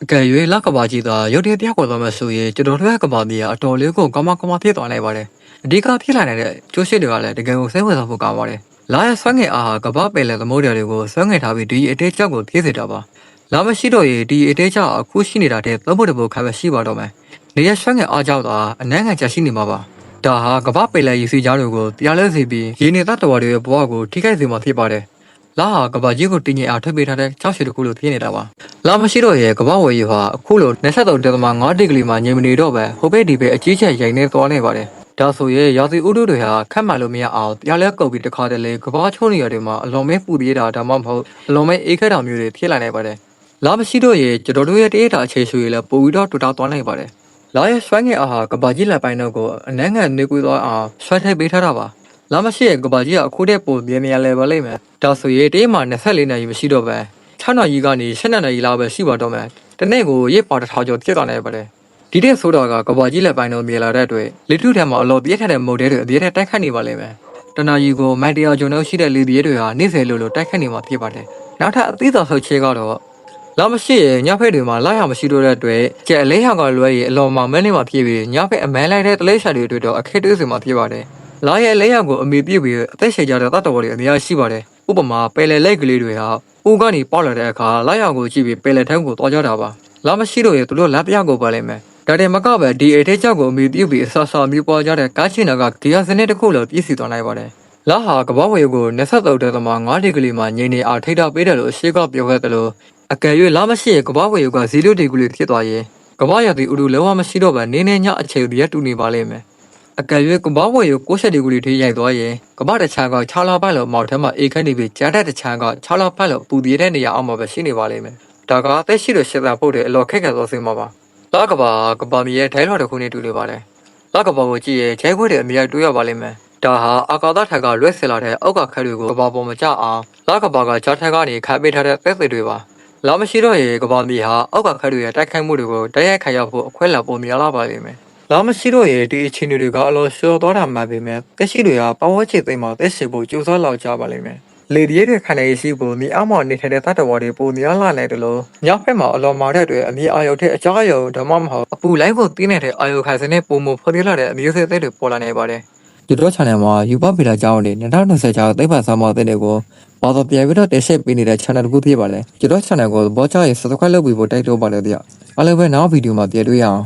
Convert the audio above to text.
ကဲ၍လကဘာကြီးသာရုတ်တရက်ပြောက်ကွယ်သွားမှဆိုရင်ကျွန်တော်တို့ရဲ့ကဘာကြီးကအတော်လေးကိုကောင်းမဖြစ်သွားနိုင်ပါတယ်အဓိကဖြစ်လာနေတဲ့ကျိုးရှိတွေကလည်းတကယ်ကိုစိတ်ဝင်စားဖို့ကောင်းပါတယ်လာရဆွမ်းငယ်အားကဘာပယ်လက်သမုဒ္ဒရာတွေကိုဆွမ်းငယ်ထားပြီးဒီအတေးကြောက်ကိုဖြစ်စေတာပါလာမရှိတော့ရင်ဒီအတေးကြောက်အခုရှိနေတာတဲ့သုံးဖို့တဖို့ခံမရှိပါတော့မယ်နေရဆွမ်းငယ်အားကြောက်တာအနှမ်းငယ်ချက်ရှိနေမှာပါဒါဟာကဘာပယ်လက်ရည်စီကြားတွေကိုတရားလဲစီပြီးရင်းနေတတ်တော်တွေရဲ့ဘဝကိုထိခိုက်စေမှာဖြစ်ပါတယ်လာဟာကဘာကြီးကိုတင်းငင်အားထုတ်ပေးထားတဲ့ကြောက်ရွှေတစ်ခုလိုဖြစ်နေတာပါလာမရှိတော့ရဲ့ကဘာဝယ်ယူဟာအခုလို23.5 ဒီဂရီမှာငြိမ်မနေတော့ပဲဟိုဘက်ဒီဘက်အကြီးကျယ်ရိုင်နေသွားနေပါတယ်ဒါဆိုရင်ရာသီဥတုတွေဟာခတ်မှန်လို့မရအောင်တရားလဲကုတ်ပြီးတခါတလေကဘာချုံးနေရတွေမှာအလွန်မဲပူပြေးတာဒါမှမဟုတ်အလွန်မဲအေးခက်တာမျိုးတွေဖြစ်လာနေပါတယ်လာမရှိတော့ရဲ့ကျွန်တော်တို့ရဲ့တရေတာအခြေဆွေလည်းပိုပြီးတော့တူတောက်သွားနိုင်ပါတယ်လာရဲ့ဆွမ်းငယ်အားဟာကဘာကြီးလက်ပိုင်းတော့ကိုအနှမ်းငယ်နေကွေးသွားအောင်ဆွဲထိုက်ပေးထားတာပါလာမရှိရဲ့ကဘာကြီးကအခုတည်းပိုပြင်းနေရလဲပါလိမ့်မယ်ဒါဆိုရင်တရေမှာ24နာရီမရှိတော့ပဲ6နာရီကနေ7နာရီလောက်ပဲရှိပါတော့မယ်တနေ့ကိုရေပါတစ်ထောင်ကျော်ပြည့်သွားနေပါတယ်ဒီတဲ့ဆိုတော့ကဘာကြီးလက်ပိုင်းတော့မြေလာတဲ့အတွက်လေထုထဲမှာအလောပြည့်ထတဲ့မုတ်တဲတွေအပြည့်ထတိုက်ခတ်နေပါလိမ့်မယ်တနာကြီးကိုမိုင်တရာကျော်နှုတ်ရှိတဲ့လေပြည့်တွေဟာနေ့စဉ်လိုတိုက်ခတ်နေမှာဖြစ်ပါတယ်နောက်ထပ်အသီးတော်ဆုတ်ချေကတော့လာမရှိရဲ့ညဖက်တွေမှာလာရမရှိတော့တဲ့အတွက်ကျက်အလေးဟောင်ကလွဲရင်အလော်မှာမဲနေမှာဖြစ်ပြီးညဖက်အမဲလိုက်တဲ့တလေးရှာတွေတွေ့တော့အခက်တွေ့စင်မှာဖြစ်ပါတယ်လာရဲ့လေးဟောင်ကိုအမိပြည့်ပြီးအသက်ရှည်ကြတဲ့တတ်တော်တွေအများရှိပါတယ်ဥပမာပယ်လေလိုက်ကလေးတွေဟာဦးကနေပေါက်လာတဲ့အခါလာရောင်ကိုကြည့်ပြီးပယ်လေထန်းကိုသွားကြတာပါလာမရှိတော့ရင်သူတို့လက်ပြကိုပါလိမ့်မယ်ဒါတည်းမကပဲဒီအထဲကြောက်ကိုအမိပြုတ်ပြီးအဆာမျိုးပွားကြတဲ့ကားချင်နာကဒီဟာစနစ်တစ်ခုလုံးပြည့်စုံသွားနိုင်ပါတယ်လာဟာကဘာဝေကို23.5 ဒီဂရီမှာငြိမ်နေအားထိထားပေးတယ်လို့အရှိကပြောခဲ့တယ်လို့အကယ်၍လာမရှိရဲ့ကဘာဝေက0ဒီဂရီဖြစ်သွားရင်ကဘာရသည်ဥဒူလုံးဝမရှိတော့ပဲနေနေညအခြေပြည့်တူနေပါလိမ့်မယ်အကယ်၍ကဘာဝေကို60ဒီဂရီထိရိုက်သွားရင်ကဘာတခြားက6လပတ်လောက်မောက်ထဲမှာအေခက်နေပြီးကြားတဲ့တခြားက6လပတ်လောက်ပူပြည့်တဲ့နေရာအောက်မှာပဲရှိနေပါလိမ့်မယ်ဒါကသက်ရှိလို့ရှင်းတာဖို့တဲ့အလော်ခက်ခဲသောစိတ်မှာပါလာကဘာမီရဲ့ဒိုင်းလော်တစ်ခုနဲ့တူနေပါတယ်လာကဘာကိုကြည့်ရင်ဂျဲခွေးတွေအများကြီးတွေ့ရပါလိမ့်မယ်ဒါဟာအာကာသထက်ကလွဲဆင်လာတဲ့အောက်ကခက်တွေကိုကဘာပေါ်မကျအောင်လာကဘာကဂျားထက်ကနေခတ်ပေးထားတဲ့သက်သေတွေပါလာမရှိတော့ရင်ကဘာမီဟာအောက်ကခက်တွေရဲ့တိုက်ခိုက်မှုတွေကိုတိုက်ရိုက်ခံရဖို့အခွဲလာပုံများလာပါလိမ့်မယ်လာမရှိတော့ရင်ဒီအခြေအနေတွေကအလော်ရှော့သွားတာမှပဲမဲ့တက်ရှိတွေကပဝေါ်ချစ်သိမ်းမှာတက်ရှိဖို့ကြိုးစားလောက်ကြပါလိမ့်မယ်လေဒီရဲ့ခံရရှိဖို့မြေအောက်မှာနေထိုင်တဲ့တတဝါတွေပုံများလာနိုင်တယ်လို့ညဖက်မှာအလော်မာတဲ့အတွက်အမြေအာရုံတဲ့အကြောအယုံဓမ္မမဟုတ်အပူလိုက်ဖို့တင်းနေတဲ့အာယုခိုင်စတဲ့ပုံမဖော်ပြလာတဲ့အမျိုးအစားတွေပေါ်လာနေပါတယ်ဒီတော့ channel မှာယူပဗီလာကျောင်းတွေ2020ကျောင်းသိပ္ပံစာမေးတဲ့တွေကိုဘာသာပြန်ပြီးတော့တင်ဆက်ပေးနေတဲ့ channel တစ်ခုဖြစ်ပါလေဒီတော့ channel ကိုဘောချရေး subscribe လုပ်ပြီးဖို့တိုက်တွန်းပါလေဗျအားလုံးပဲနောက်ဗီဒီယိုမှာပြန်တွေ့ရအောင်